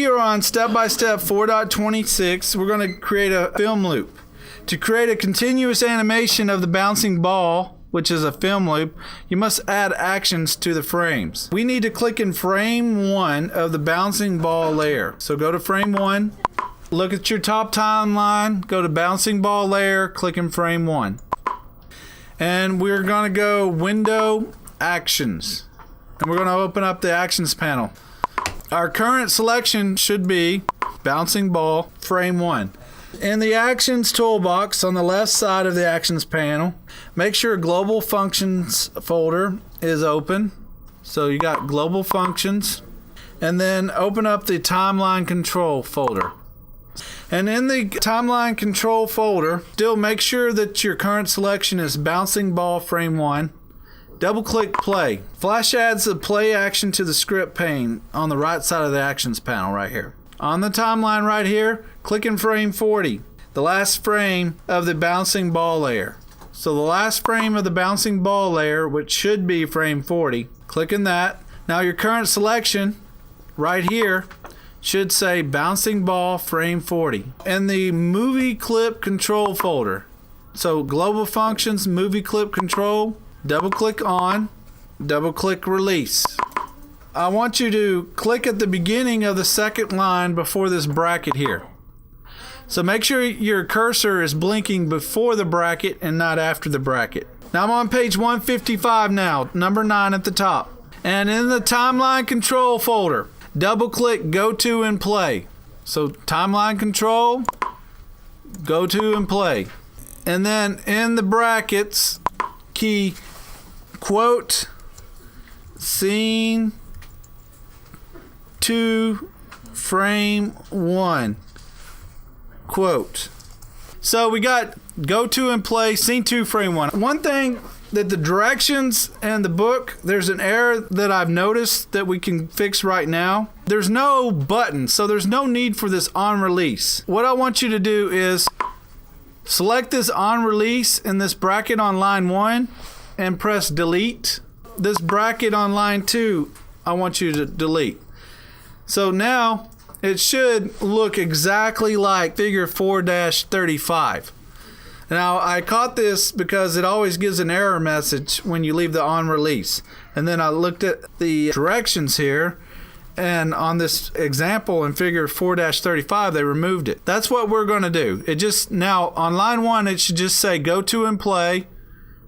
We are on step-by-step 4.26. We're going to create a film loop. To create a continuous animation of the bouncing ball, which is a film loop, you must add actions to the frames. We need to click in frame 1 of the bouncing ball layer. So go to frame 1, look at your top timeline, go to bouncing ball layer, click in frame 1. And we're going to go Window, Actions. And we're going to open up the Actions panel. Our current selection should be bouncing ball, frame 1. In the Actions toolbox on the left side of the Actions panel, make sure Global Functions folder is open. So you got Global Functions. And then open up the Timeline Control folder. And in the Timeline Control folder, still make sure that your current selection is bouncing ball, frame 1. Double-click Play. Flash adds the play action to the script pane on the right side of the Actions panel right here. On the timeline right here, click in frame 40, the last frame of the bouncing ball layer. So the last frame of the bouncing ball layer, which should be frame 40, click in that. Now your current selection right here should say bouncing ball, frame 40. In the movie clip control folder, so Global Functions, movie clip control, double-click on, double-click release. I want you to click at the beginning of the second line before this bracket here. So make sure your cursor is blinking before the bracket and not after the bracket. Now I'm on page 155 now, number 9 at the top. And in the Timeline Control folder, double-click Go To and Play. So Timeline Control, Go To and Play. And then in the brackets, key quote, Scene 2, frame 1, quote. So we got Go To and Play, Scene 2, frame 1. One thing that the directions and the book, there's an error that I've noticed that we can fix right now. There's no button, so there's no need for this on release. What I want you to do is select this on release in this bracket on line 1 and press delete. This bracket on line 2, I want you to delete. So now it should look exactly like figure 4-35. Now I caught this because it always gives an error message when you leave the on release. And then I looked at the directions here, and on this example in figure 4-35 they removed it. That's what we're going to do. It just now on line 1 it should just say Go To and Play,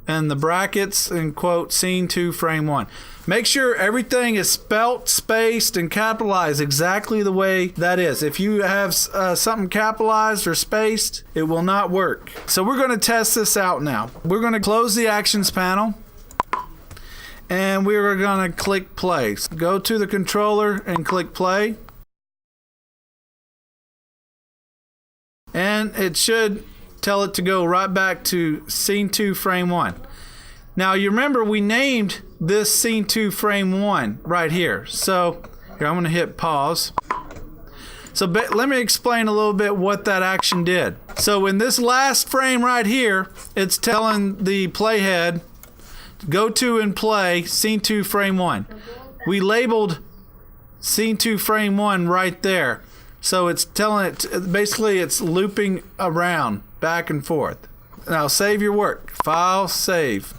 and the brackets and quote Scene 2, frame 1. Make sure everything is spelt, spaced, and capitalized exactly the way that is. If you have something capitalized or spaced, it will not work. So we're going to test this out now. We're going to close the Actions panel, and we're going to click Play. So go to the controller and click Play. And it should tell it to go right back to Scene 2, frame 1. Now you remember we named this Scene 2, frame 1 right here. So here I'm going to hit pause. So let me explain a little bit what that action did. So in this last frame right here, it's telling the playhead Go To and Play, Scene 2, frame 1. We labeled Scene 2, frame 1 right there. So it's telling it, basically it's looping around back and forth. Now save your work. File, save.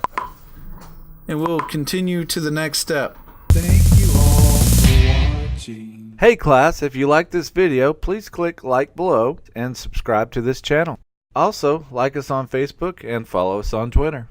And we'll continue to the next step. Thank you all for watching. Hey class, if you like this video, please click like below and subscribe to this channel. Also, like us on Facebook and follow us on Twitter.